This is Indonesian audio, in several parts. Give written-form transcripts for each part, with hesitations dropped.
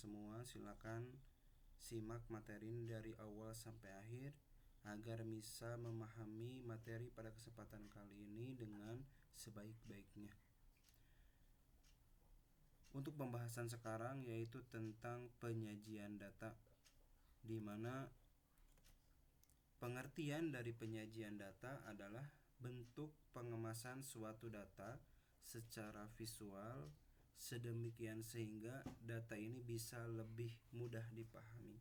semua silakan simak materi ini dari awal sampai akhir agar bisa memahami materi pada kesempatan kali ini dengan sebaik-baiknya. Untuk pembahasan sekarang yaitu tentang penyajian data, di mana pengertian dari penyajian data adalah bentuk pengemasan suatu data secara visual sedemikian sehingga data ini bisa lebih mudah dipahami.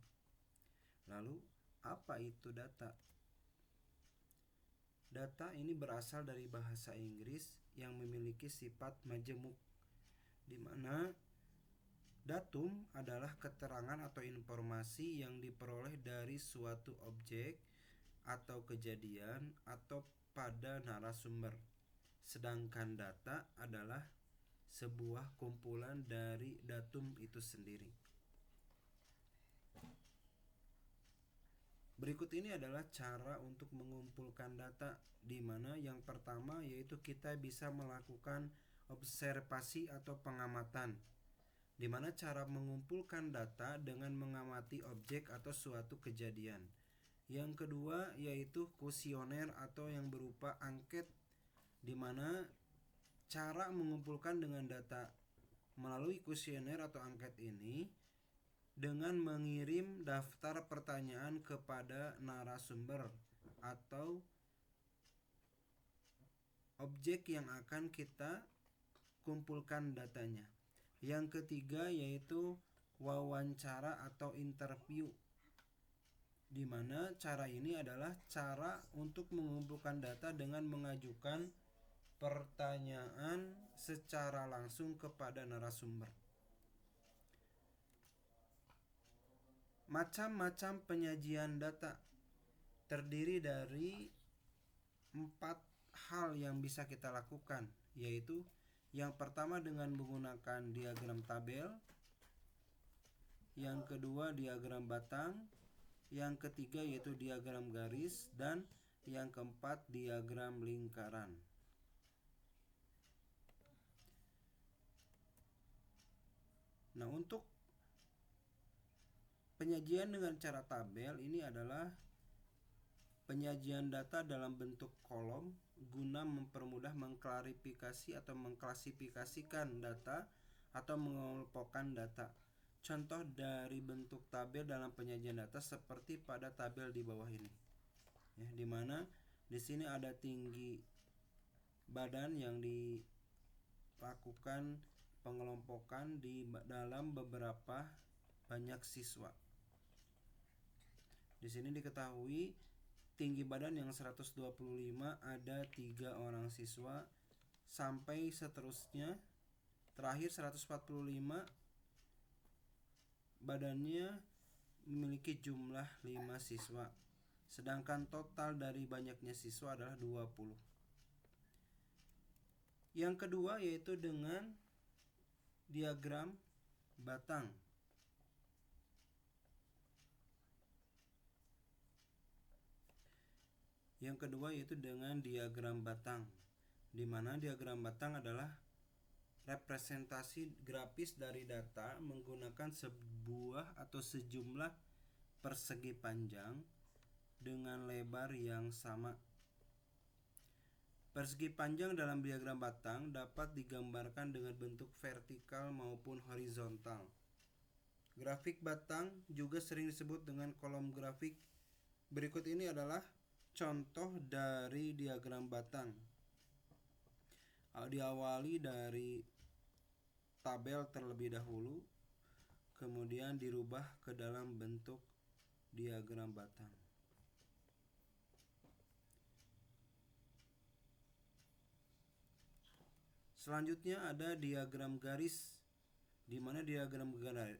Lalu, apa itu data? Data ini berasal dari bahasa Inggris yang memiliki sifat majemuk, di mana datum adalah keterangan atau informasi yang diperoleh dari suatu objek atau kejadian atau pada narasumber. Sedangkan data adalah sebuah kumpulan dari datum itu sendiri. Berikut ini adalah cara untuk mengumpulkan data, di mana yang pertama yaitu kita bisa melakukan observasi atau pengamatan, di mana cara mengumpulkan data dengan mengamati objek atau suatu kejadian. Yang kedua yaitu kuesioner atau yang berupa angket, di mana cara mengumpulkan dengan data melalui kuesioner atau angket ini dengan mengirim daftar pertanyaan kepada narasumber atau objek yang akan kita kumpulkan datanya. Yang ketiga yaitu wawancara atau interview, di mana cara ini adalah cara untuk mengumpulkan data dengan mengajukan pertanyaan secara langsung kepada narasumber. Macam-macam penyajian data terdiri dari 4 hal yang bisa kita lakukan, yaitu yang pertama dengan menggunakan diagram tabel, yang kedua diagram batang, yang ketiga yaitu diagram garis, dan yang keempat diagram lingkaran. Nah, untuk penyajian dengan cara tabel ini adalah penyajian data dalam bentuk kolom guna mempermudah mengklarifikasi atau mengklasifikasikan data atau mengelompokkan data. Contoh dari bentuk tabel dalam penyajian data seperti pada tabel di bawah ini. Ya, di mana di sini ada tinggi badan yang dilakukan pengelompokan di dalam beberapa banyak siswa. Di sini diketahui tinggi badan yang 125 ada 3 orang siswa, sampai seterusnya. Terakhir 145 badannya memiliki jumlah 5 siswa. Sedangkan total dari banyaknya siswa adalah 20. Yang kedua yaitu dengan diagram batang. Yang kedua yaitu dengan diagram batang, di mana diagram batang adalah representasi grafis dari data menggunakan sebuah atau sejumlah persegi panjang dengan lebar yang sama. Persegi panjang dalam diagram batang dapat digambarkan dengan bentuk vertikal maupun horizontal. Grafik batang juga sering disebut dengan kolom grafik. Berikut ini adalah contoh dari diagram batang. Diawali dari tabel terlebih dahulu, kemudian dirubah ke dalam bentuk diagram batang. Selanjutnya ada diagram garis, di mana diagram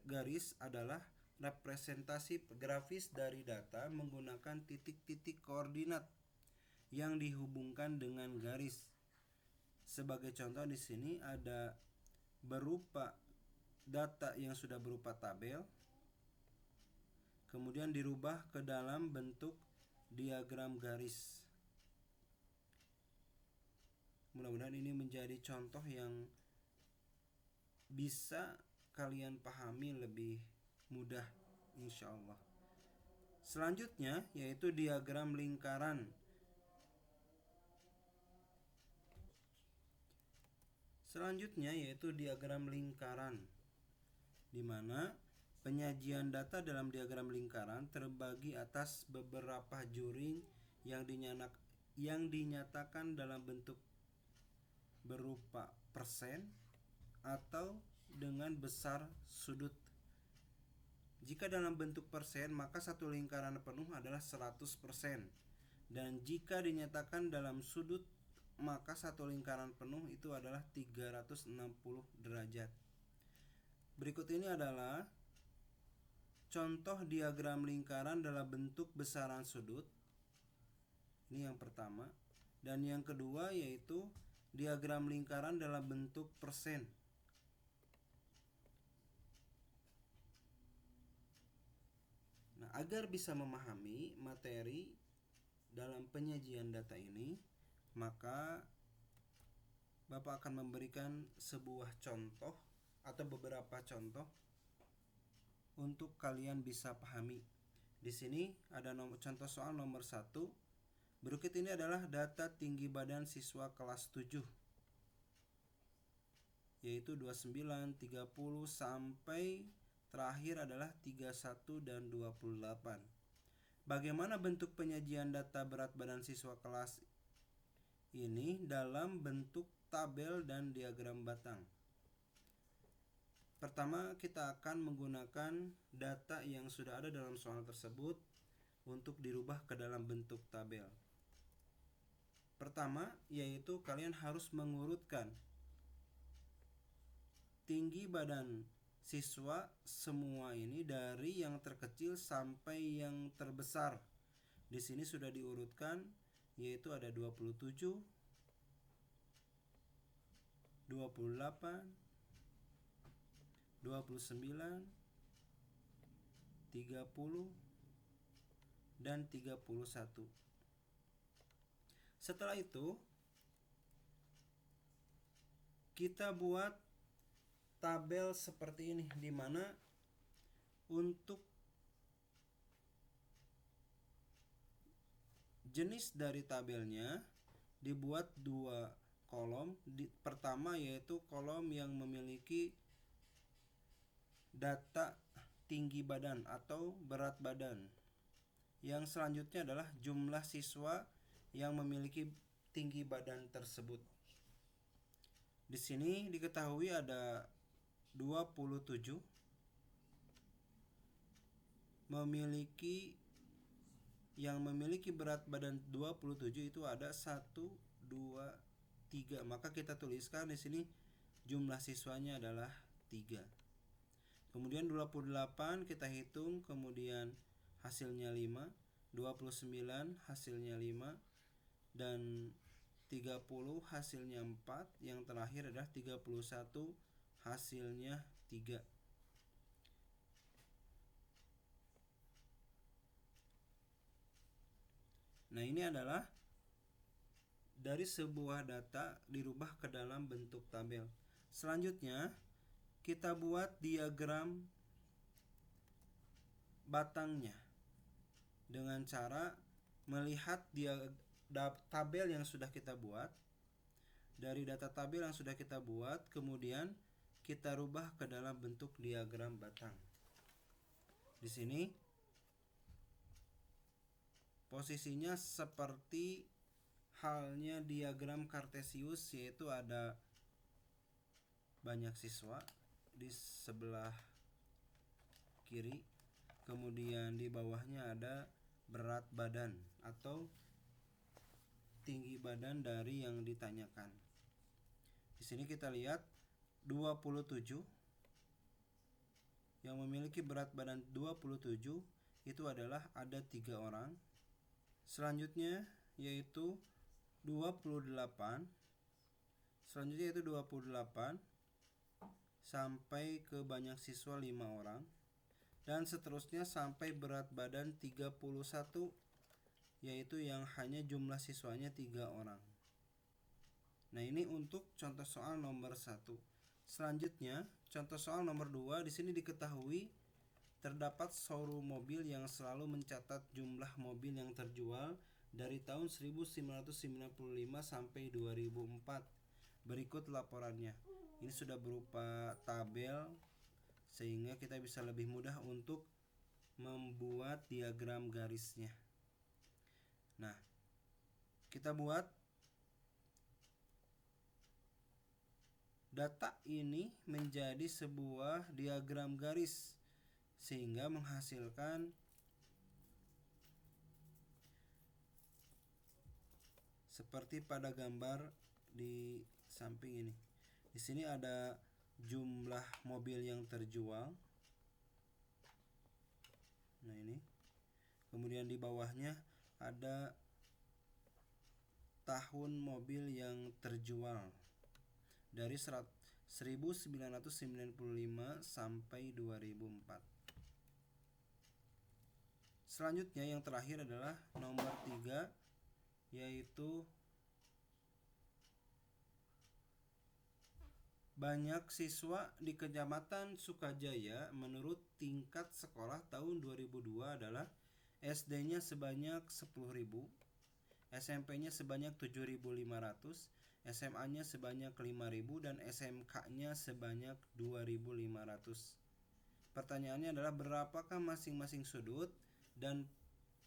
garis adalah representasi grafis dari data menggunakan titik-titik koordinat yang dihubungkan dengan garis. Sebagai contoh di sini ada berupa data yang sudah berupa tabel, kemudian dirubah ke dalam bentuk diagram garis. Mudah-mudahan ini menjadi contoh yang bisa kalian pahami lebih mudah insya Allah. Selanjutnya yaitu diagram lingkaran. Di mana penyajian data dalam diagram lingkaran terbagi atas beberapa juring yang dinyatakan dalam bentuk berupa persen atau dengan besar sudut. Jika dalam bentuk persen, maka satu lingkaran penuh adalah 100%. Dan jika dinyatakan dalam sudut, maka satu lingkaran penuh itu adalah 360 derajat. Berikut ini adalah contoh diagram lingkaran dalam bentuk besaran sudut. Ini yang pertama. Dan yang kedua yaitu diagram lingkaran dalam bentuk persen. Nah, agar bisa memahami materi dalam penyajian data ini, maka Bapak akan memberikan sebuah contoh atau beberapa contoh untuk kalian bisa pahami. Di sini ada contoh soal nomor 1. Berikut ini adalah data tinggi badan siswa kelas 7, yaitu 29, 30 sampai terakhir adalah 31 dan 28. Bagaimana bentuk penyajian data berat badan siswa kelas ini dalam bentuk tabel dan diagram batang? Pertama, kita akan menggunakan data yang sudah ada dalam soal tersebut untuk dirubah ke dalam bentuk tabel. Pertama, yaitu kalian harus mengurutkan tinggi badan siswa semua ini dari yang terkecil sampai yang terbesar. Di sini sudah diurutkan, yaitu ada 27, 28, 29, 30, dan 31. Setelah itu, kita buat tabel seperti ini, di mana untuk jenis dari tabelnya dibuat 2 kolom. Pertama yaitu kolom yang memiliki data tinggi badan atau berat badan. Yang selanjutnya adalah jumlah siswa yang memiliki tinggi badan tersebut. Di sini diketahui ada 27 yang memiliki berat badan 27 itu ada 1, 2, 3. Maka kita tuliskan di sini jumlah siswanya adalah 3. Kemudian 28 kita hitung, kemudian hasilnya 5, 29 hasilnya 5, dan 30 hasilnya 4, yang terakhir adalah 31 hasilnya 3. Nah, ini adalah dari sebuah data dirubah ke dalam bentuk tabel. Selanjutnya, kita buat diagram batangnya dengan cara melihat tabel yang sudah kita buat. Dari data tabel yang sudah kita buat, kemudian kita rubah ke dalam bentuk diagram batang. Di sini posisinya seperti halnya diagram kartesius, yaitu ada banyak siswa di sebelah kiri, kemudian di bawahnya ada berat badan atau tinggi badan dari yang ditanyakan. Di sini kita lihat 27 yang memiliki berat badan 27 itu adalah ada 3 orang. Selanjutnya yaitu 28 sampai ke banyak siswa 5 orang, dan seterusnya sampai berat badan 31 yaitu yang hanya jumlah siswanya 3 orang. Nah, ini untuk contoh soal nomor 1. Selanjutnya, contoh soal nomor 2, di sini diketahui terdapat showroom mobil yang selalu mencatat jumlah mobil yang terjual dari tahun 1995 sampai 2004. Berikut laporannya. Ini sudah berupa tabel sehingga kita bisa lebih mudah untuk membuat diagram garisnya. Nah, kita buat data ini menjadi sebuah diagram garis sehingga menghasilkan seperti pada gambar di samping ini. Di sini ada jumlah mobil yang terjual. Nah, ini. Kemudian di bawahnya ada tahun mobil yang terjual dari 1995 sampai 2004. Selanjutnya yang terakhir adalah nomor 3, yaitu banyak siswa di Kecamatan Sukajaya menurut tingkat sekolah tahun 2002 adalah SD-nya sebanyak 10.000, SMP-nya sebanyak 7.500, SMA-nya sebanyak 5.000 dan SMK-nya sebanyak 2.500. Pertanyaannya adalah berapakah masing-masing sudut dan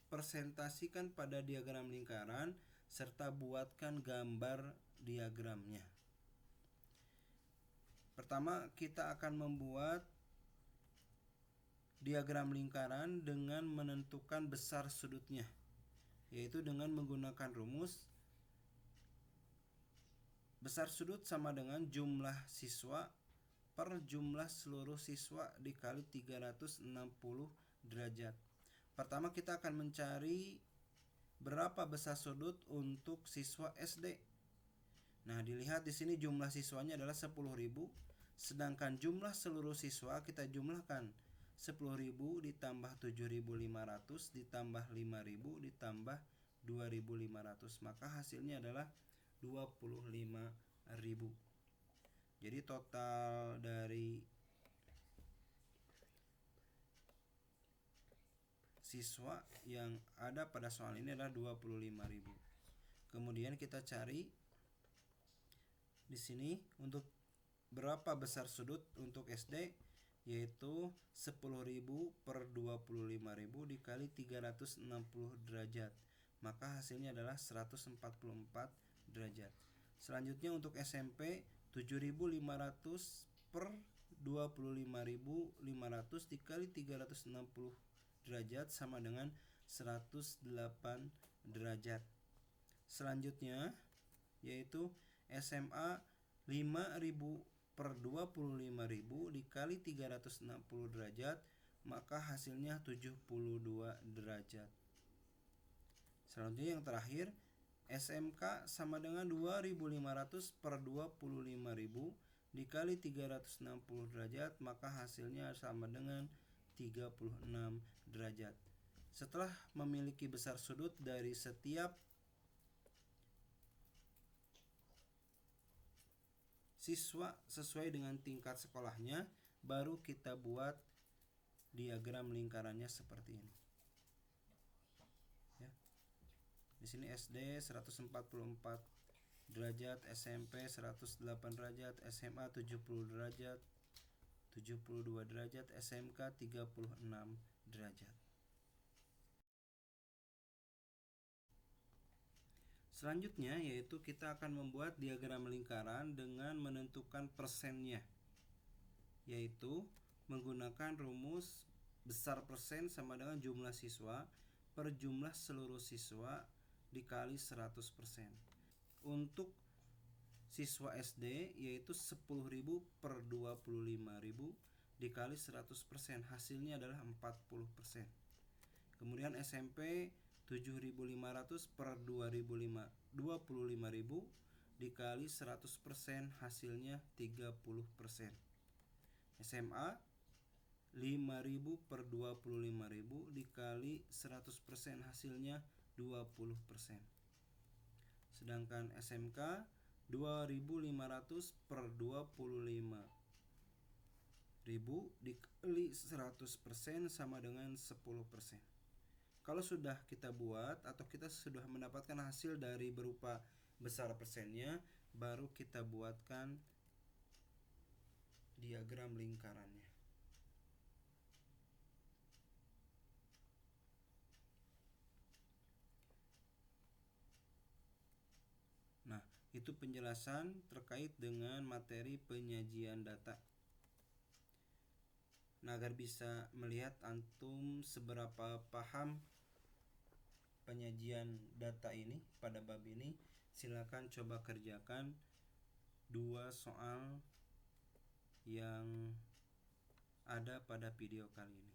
presentasikan pada diagram lingkaran serta buatkan gambar diagramnya. Pertama, kita akan membuat diagram lingkaran dengan menentukan besar sudutnya, yaitu dengan menggunakan rumus besar sudut sama dengan jumlah siswa per jumlah seluruh siswa dikali 360 derajat. Pertama kita akan mencari berapa besar sudut untuk siswa SD. Nah, dilihat di sini jumlah siswanya adalah 10.000, sedangkan jumlah seluruh siswa kita jumlahkan 10.000 ditambah 7.500 ditambah 5.000 ditambah 2.500, maka hasilnya adalah 25.000. Jadi total dari siswa yang ada pada soal ini adalah 25.000. Kemudian kita cari di sini untuk berapa besar sudut untuk SD, yaitu 10.000 per 25.000 dikali 360 derajat, maka hasilnya adalah 144 derajat. Selanjutnya untuk SMP 7.500 per 25.500 dikali 360 derajat sama dengan 108 derajat. Selanjutnya yaitu SMA 5.000 per 25.000 dikali 360 derajat, maka hasilnya 72 derajat. Selanjutnya yang terakhir, SMK sama dengan 2.500 per 25.000 dikali 360 derajat, maka hasilnya sama dengan 36 derajat. Setelah memiliki besar sudut dari setiap siswa sesuai dengan tingkat sekolahnya, baru kita buat diagram lingkarannya seperti ini. Ya. Di sini SD 144 derajat, SMP 108 derajat, SMA 70 derajat, 72 derajat, SMK 36 derajat. Selanjutnya yaitu kita akan membuat diagram lingkaran dengan menentukan persennya, yaitu menggunakan rumus besar persen sama dengan jumlah siswa per jumlah seluruh siswa dikali 100%. Untuk siswa SD yaitu 10.000 per 25.000 dikali 100%, hasilnya adalah 40%. Kemudian SMP 7.500 per 25.000 dikali 100%, hasilnya 30%. SMA 5.000 per 25.000 dikali 100%, hasilnya 20%. Sedangkan SMK 2.500 per 25.000 dikali 100% sama dengan 10%. Kalau sudah kita buat atau kita sudah mendapatkan hasil dari berupa besar persennya, baru kita buatkan diagram lingkarannya. Nah, itu penjelasan terkait dengan materi penyajian data. Nah, agar bisa melihat antum seberapa paham penyajian data ini pada bab ini, silakan coba kerjakan 2 soal yang ada pada video kali ini.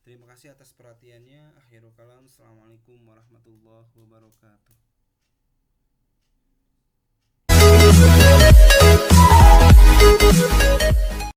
Terima kasih atas perhatiannya. Akhirul kalam. Assalamualaikum warahmatullahi wabarakatuh.